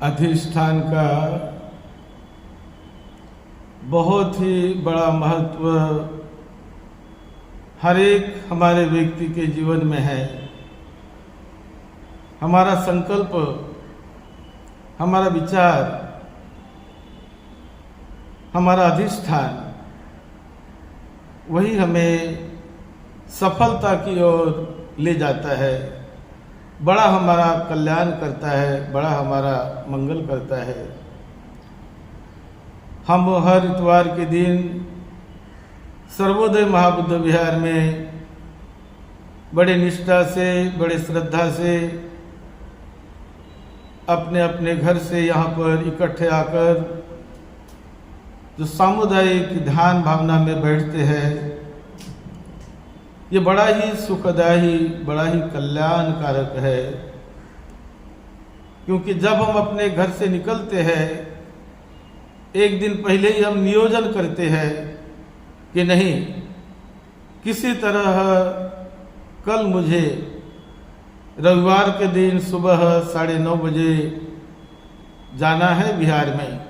अधिष्ठान का बहुत ही बड़ा महत्व हर एक हमारे व्यक्ति के जीवन में है। हमारा संकल्प, हमारा विचार, हमारा अधिष्ठान वही हमें सफलता की ओर ले जाता है, बड़ा हमारा कल्याण करता है, बड़ा हमारा मंगल करता है। हम हर इतवार के दिन सर्वोदय महाबुद्ध विहार में बड़े निष्ठा से, बड़े श्रद्धा से अपने अपने घर से यहाँ पर इकट्ठे आकर जो सामुदायिक ध्यान भावना में बैठते हैं, ये बड़ा ही सुखदायी, बड़ा ही कल्याणकारक है। क्योंकि जब हम अपने घर से निकलते हैं, एक दिन पहले ही हम नियोजन करते हैं कि नहीं, किसी तरह कल मुझे रविवार के दिन सुबह 9:30 बजे जाना है बिहार में,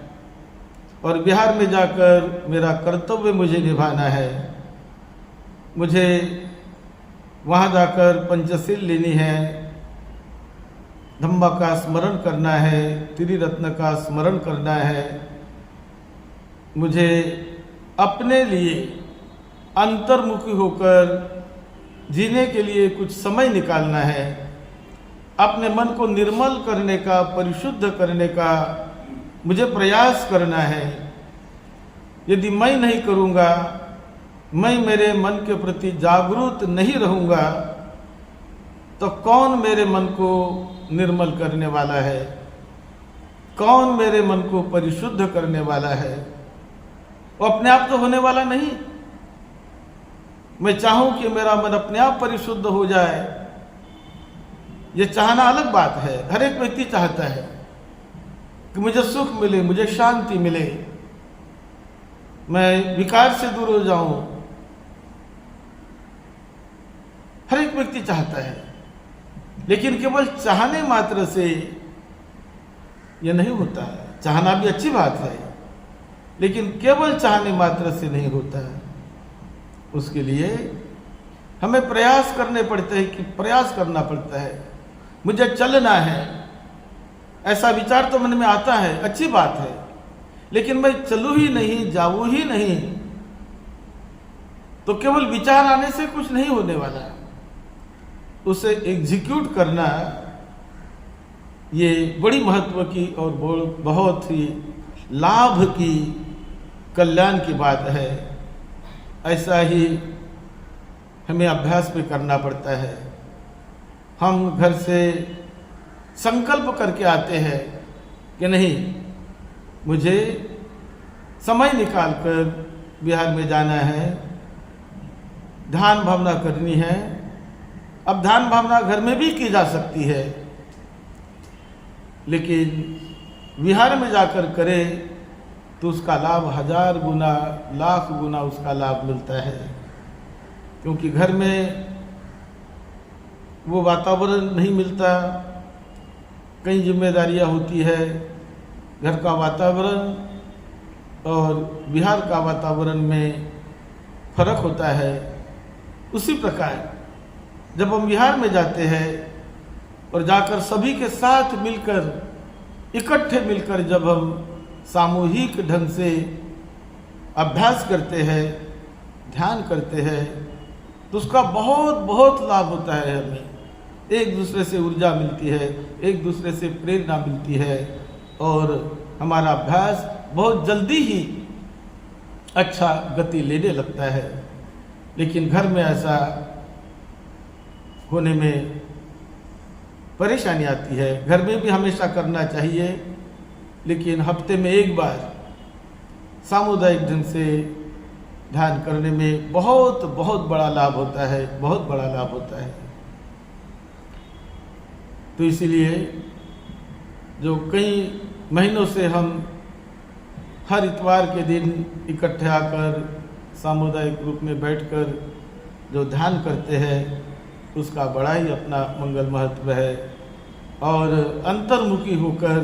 और बिहार में जाकर मेरा कर्तव्य मुझे निभाना है। मुझे वहाँ जाकर पंचशील लेनी है, धम्म का स्मरण करना है, त्रिरत्न का स्मरण करना है। मुझे अपने लिए अंतर्मुखी होकर जीने के लिए कुछ समय निकालना है, अपने मन को निर्मल करने का, परिशुद्ध करने का मुझे प्रयास करना है। यदि मैं नहीं करूँगा, मैं मेरे मन के प्रति जागरूक नहीं रहूँगा, तो कौन मेरे मन को निर्मल करने वाला है, कौन मेरे मन को परिशुद्ध करने वाला है? वो अपने आप तो होने वाला नहीं। मैं चाहूं कि मेरा मन अपने आप परिशुद्ध हो जाए, ये चाहना अलग बात है। हर एक व्यक्ति चाहता है कि मुझे सुख मिले, मुझे शांति मिले, मैं विकार से दूर हो जाऊं। हर एक व्यक्ति चाहता है, लेकिन केवल चाहने मात्र से यह नहीं होता है। चाहना भी अच्छी बात है, लेकिन केवल चाहने मात्र से नहीं होता है। उसके लिए हमें प्रयास करने पड़ते हैं, कि प्रयास करना पड़ता है। मुझे चलना है, ऐसा विचार तो मन में आता है, अच्छी बात है, लेकिन मैं चलूं ही नहीं, जाऊं ही नहीं, तो केवल विचार आने से कुछ नहीं होने वाला है। उसे एग्जीक्यूट करना ये बड़ी महत्व की और बहुत ही लाभ की, कल्याण की बात है। ऐसा ही हमें अभ्यास भी करना पड़ता है। हम घर से संकल्प करके आते हैं कि नहीं, मुझे समय निकालकर बिहार में जाना है, ध्यान भावना करनी है। अब ध्यान भावना घर में भी की जा सकती है, लेकिन विहार में जाकर करें तो उसका लाभ 1000 गुना, लाख गुना उसका लाभ मिलता है। क्योंकि घर में वो वातावरण नहीं मिलता, कई जिम्मेदारियां होती है। घर का वातावरण और बिहार का वातावरण में फर्क होता है। उसी प्रकार जब हम बिहार में जाते हैं और जाकर सभी के साथ मिलकर, इकट्ठे मिलकर जब हम सामूहिक ढंग से अभ्यास करते हैं, ध्यान करते हैं, तो उसका बहुत बहुत लाभ होता है। हमें एक दूसरे से ऊर्जा मिलती है, एक दूसरे से प्रेरणा मिलती है, और हमारा अभ्यास बहुत जल्दी ही अच्छा गति लेने लगता है। लेकिन घर में ऐसा होने में परेशानी आती है। घर में भी हमेशा करना चाहिए, लेकिन हफ्ते में एक बार सामुदायिक ढंग से ध्यान करने में बहुत बहुत बड़ा लाभ होता है, बहुत बड़ा लाभ होता है। तो इसीलिए जो कई महीनों से हम हर इतवार के दिन इकट्ठे आकर सामुदायिक रूप में बैठकर जो ध्यान करते हैं, उसका बड़ा ही अपना मंगल महत्व है। और अंतर्मुखी होकर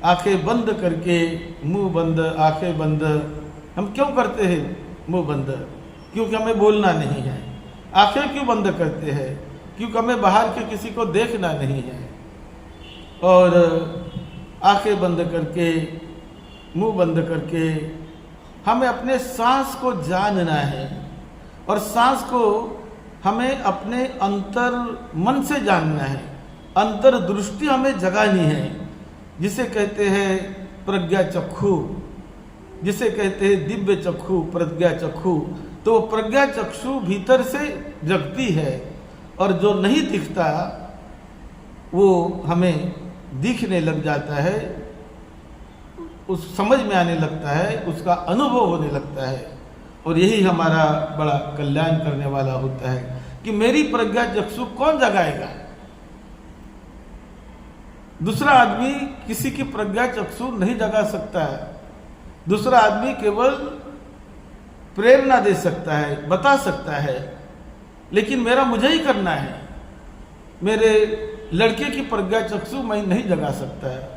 आंखें बंद करके, मुंह बंद आंखें बंद, हम क्यों करते हैं मुंह बंद? क्योंकि हमें बोलना नहीं है। आंखें क्यों बंद करते हैं? क्योंकि हमें बाहर के किसी को देखना नहीं है। और आंखें बंद करके, मुंह बंद करके हमें अपने सांस को जानना है, और सांस को हमें अपने अंतर मन से जानना है। अंतर दृष्टि हमें जगानी है, जिसे कहते हैं प्रज्ञा चक्षु, जिसे कहते हैं दिव्य चक्षु, प्रज्ञा चक्षु। तो प्रज्ञा चक्षु भीतर से जगती है, और जो नहीं दिखता वो हमें दिखने लग जाता है, उस समझ में आने लगता है, उसका अनुभव होने लगता है। और यही हमारा बड़ा कल्याण करने वाला होता है कि मेरी प्रज्ञा चक्षु कौन जगाएगा? दूसरा आदमी किसी की प्रज्ञा चक्षु नहीं जगा सकता है। दूसरा आदमी केवल प्रेरणा दे सकता है, बता सकता है, लेकिन मेरा मुझे ही करना है। मेरे लड़के की प्रज्ञा चक्षु मैं नहीं जगा सकता है,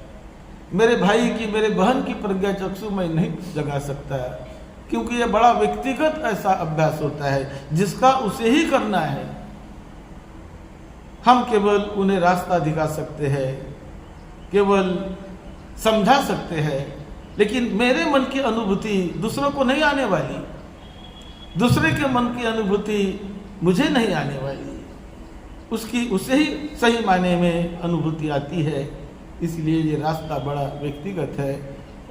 मेरे भाई की, मेरे बहन की प्रज्ञा चक्षु मैं नहीं जगा सकता है, क्योंकि यह बड़ा व्यक्तिगत ऐसा अभ्यास होता है जिसका उसे ही करना है। हम केवल उन्हें रास्ता दिखा सकते हैं, केवल समझा सकते हैं, लेकिन मेरे मन की अनुभूति दूसरों को नहीं आने वाली, दूसरे के मन की अनुभूति मुझे नहीं आने वाली। उसकी उसे ही सही मायने में अनुभूति आती है। इसलिए ये रास्ता बड़ा व्यक्तिगत है,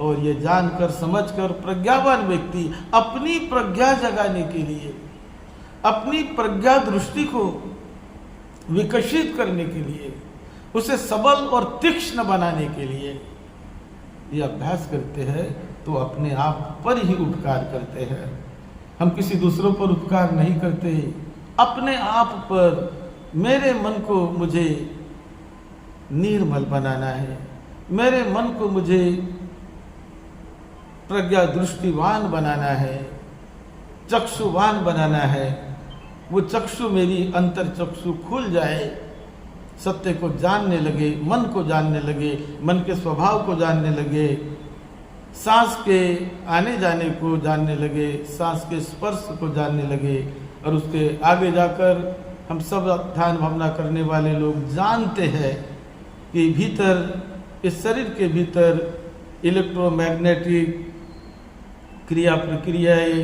और ये जानकर समझकर प्रज्ञावान व्यक्ति अपनी प्रज्ञा जगाने के लिए, अपनी प्रज्ञा दृष्टि को विकसित करने के लिए, उसे सबल और तीक्ष्ण बनाने के लिए ये अभ्यास करते हैं, तो अपने आप पर ही उपकार करते हैं। हम किसी दूसरों पर उपकार नहीं करते, अपने आप पर। मेरे मन को मुझे निर्मल बनाना है, मेरे मन को मुझे प्रज्ञा दृष्टिवान बनाना है, चक्षुवान बनाना है। वो चक्षु मेरी अंतर चक्षु खुल जाए, सत्य को जानने लगे, मन को जानने लगे, मन के स्वभाव को जानने लगे, सांस के आने जाने को जानने लगे, सांस के स्पर्श को जानने लगे। और उसके आगे जाकर हम सब ध्यान भावना करने वाले लोग जानते हैं कि भीतर, इस शरीर के भीतर इलेक्ट्रोमैग्नेटिक क्रिया प्रक्रियाएं,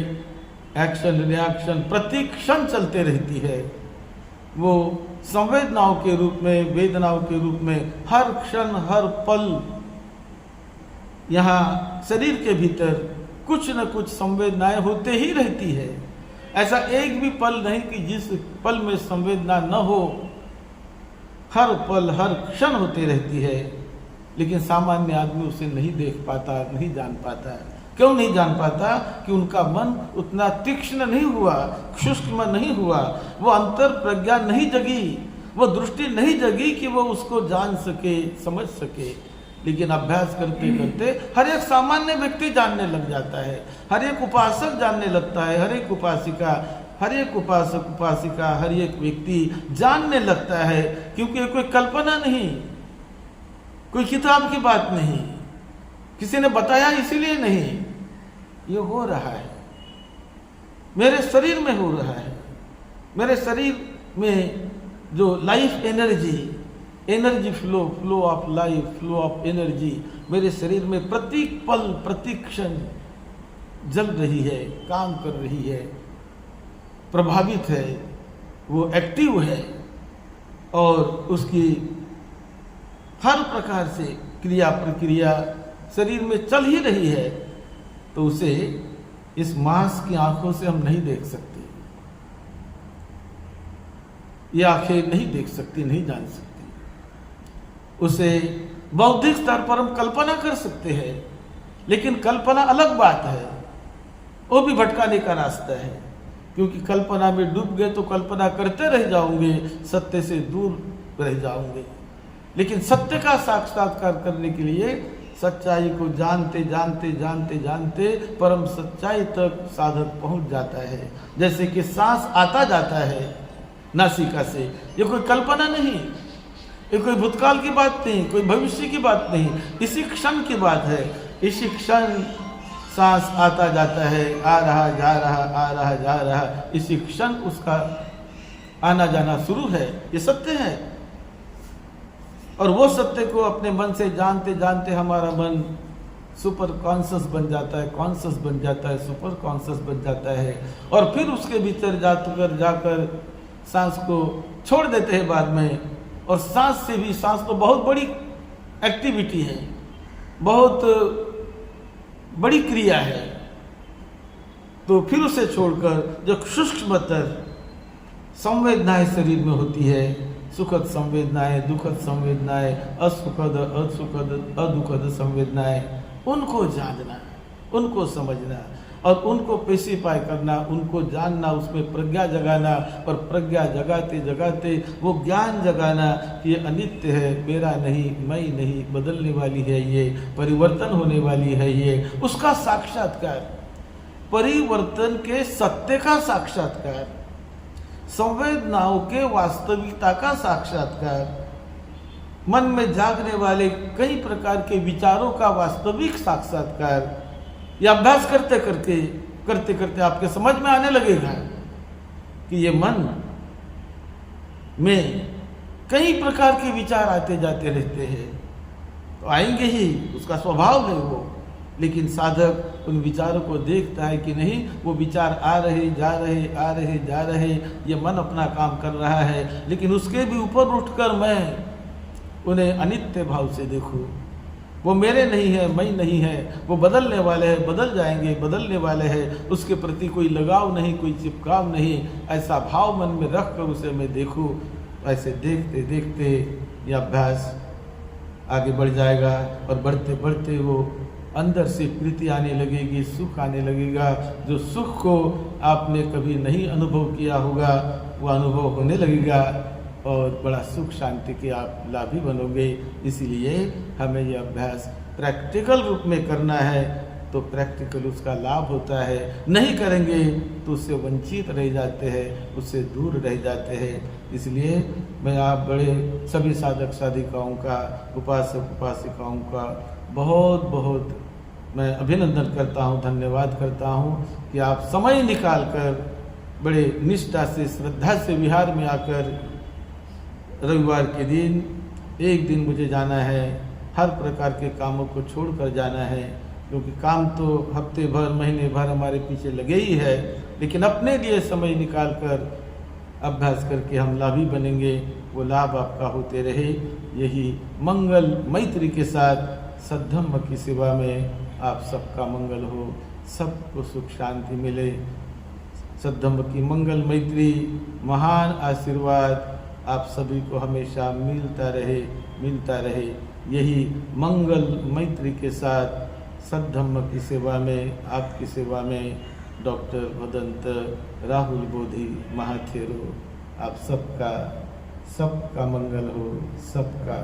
एक्शन रिएक्शन प्रति क्षण चलते रहती है। वो संवेदनाओं के रूप में, वेदनाओं के रूप में हर क्षण हर पल यहाँ शरीर के भीतर कुछ न कुछ संवेदनाएं होते ही रहती है। ऐसा एक भी पल नहीं कि जिस पल में संवेदना न हो, हर पल हर क्षण होती रहती है। लेकिन सामान्य आदमी उसे नहीं देख पाता, नहीं जान पाता। क्यों नहीं जान पाता? कि उनका मन उतना तीक्ष्ण नहीं हुआ, शुष्क नहीं हुआ, वो अंतर प्रज्ञा नहीं जगी, वो दृष्टि नहीं जगी कि वो उसको जान सके, समझ सके। लेकिन अभ्यास करते करते हर एक सामान्य व्यक्ति जानने लग जाता है, हर एक उपासक जानने लगता है, हर एक उपासिका, हर एक उपासक उपासिका, हर एक व्यक्ति जानने लगता है। क्योंकि कोई कल्पना नहीं, कोई किताब की बात नहीं, किसी ने बताया इसीलिए नहीं, ये हो रहा है, मेरे शरीर में हो रहा है। मेरे शरीर में जो life energy, energy flow, flow of life, flow of energy मेरे शरीर में प्रति पल प्रति क्षण जल रही है, काम कर रही है, प्रभावित है, वो एक्टिव है, और उसकी हर प्रकार से क्रिया प्रक्रिया शरीर में चल ही रही है। तो उसे इस मांस की आंखों से हम नहीं देख सकते, ये आंखें नहीं देख सकती, नहीं जान सकती। उसे बौद्धिक स्तर पर हम कल्पना कर सकते हैं, लेकिन कल्पना अलग बात है, वो भी भटकाने का रास्ता है। क्योंकि कल्पना में डूब गए तो कल्पना करते रह जाओगे, सत्य से दूर रह जाओगे। लेकिन सत्य का साक्षात्कार करने के लिए सच्चाई को जानते जानते जानते जानते परम सच्चाई तक साधक पहुंच जाता है। जैसे कि सांस आता जाता है नासिका से, ये कोई कल्पना नहीं, ये कोई भूतकाल की बात नहीं, कोई भविष्य की बात नहीं, इसी क्षण की बात है। इसी क्षण सांस आता जाता है, आ रहा जा रहा, आ रहा जा रहा, इसी क्षण उसका आना जाना शुरू है। ये सत्य है। और वो सत्य को अपने मन से जानते जानते हमारा मन सुपर कॉन्शियस बन जाता है, कॉन्शियस बन जाता है, सुपर कॉन्शियस बन जाता है। और फिर उसके भीतर जाकर सांस को छोड़ देते हैं बाद में। और सांस से भी, सांस तो बहुत बड़ी एक्टिविटी है, बहुत बड़ी क्रिया है। तो फिर उसे छोड़कर जो सूक्ष्मतर संवेदनाएं शरीर में होती है, सुखद संवेदनाएं, दुखद संवेदनाएं, असुखद, असुखद, अदुखद संवेदनाएं, उनको जानना, उनको समझना और उनको पेसिफाई करना, उनको जानना, उसमें प्रज्ञा जगाना। और प्रज्ञा जगाते जगाते वो ज्ञान जगाना कि ये अनित्य है, मेरा नहीं, मैं नहीं, बदलने वाली है, ये परिवर्तन होने वाली है, ये उसका साक्षात्कार, परिवर्तन के सत्य का साक्षात्कार, संवेदनाओं के वास्तविकता का साक्षात्कार, मन में जागने वाले कई प्रकार के विचारों का वास्तविक साक्षात्कार। यह अभ्यास करते करते आपके समझ में आने लगेगा कि ये मन में कई प्रकार के विचार आते जाते रहते हैं। तो आएंगे ही, उसका स्वभाव है वो। लेकिन साधक उन विचारों को देखता है कि नहीं, वो विचार आ रहे जा रहे, आ रहे जा रहे, ये मन अपना काम कर रहा है। लेकिन उसके भी ऊपर उठकर मैं उन्हें अनित्य भाव से देखूं। वो मेरे नहीं है, मैं नहीं है, वो बदलने वाले हैं, बदल जाएंगे, बदलने वाले हैं, उसके प्रति कोई लगाव नहीं, कोई चिपकाव नहीं, ऐसा भाव मन में रख कर उसे मैं देखूं। ऐसे देखते देखते ये अभ्यास आगे बढ़ जाएगा और बढ़ते बढ़ते वो अंदर से प्रीति आने लगेगी, सुख आने लगेगा। जो सुख को आपने कभी नहीं अनुभव किया होगा वो अनुभव होने लगेगा और बड़ा सुख शांति के आप लाभी बनोगे। इसीलिए हमें यह अभ्यास प्रैक्टिकल रूप में करना है, तो प्रैक्टिकल उसका लाभ होता है। नहीं करेंगे तो उससे वंचित रह जाते हैं, उससे दूर रह जाते हैं। इसलिए मैं आप बड़े सभी साधक साधिकाओं का, उपासक उपासिकाओं का बहुत बहुत मैं अभिनंदन करता हूँ, धन्यवाद करता हूँ कि आप समय निकाल कर बड़े निष्ठा से, श्रद्धा से विहार में आकर रविवार के दिन, एक दिन मुझे जाना है, हर प्रकार के कामों को छोड़कर जाना है। क्योंकि काम तो हफ्ते भर, महीने भर हमारे पीछे लगे ही है, लेकिन अपने लिए समय निकाल कर अभ्यास करके हम लाभी बनेंगे। वो लाभ आपका होते रहे। यही मंगल मैत्री के साथ सद्धम्म की सेवा में आप सबका मंगल हो, सबको सुख शांति मिले। सद्धम्म की मंगल मैत्री महान आशीर्वाद आप सभी को हमेशा मिलता रहे। यही मंगल मैत्री के साथ सद्धम्म की सेवा में, आपकी सेवा में डॉक्टर भदंत राहुल बोधि महाथेरो। आप सबका मंगल हो, सबका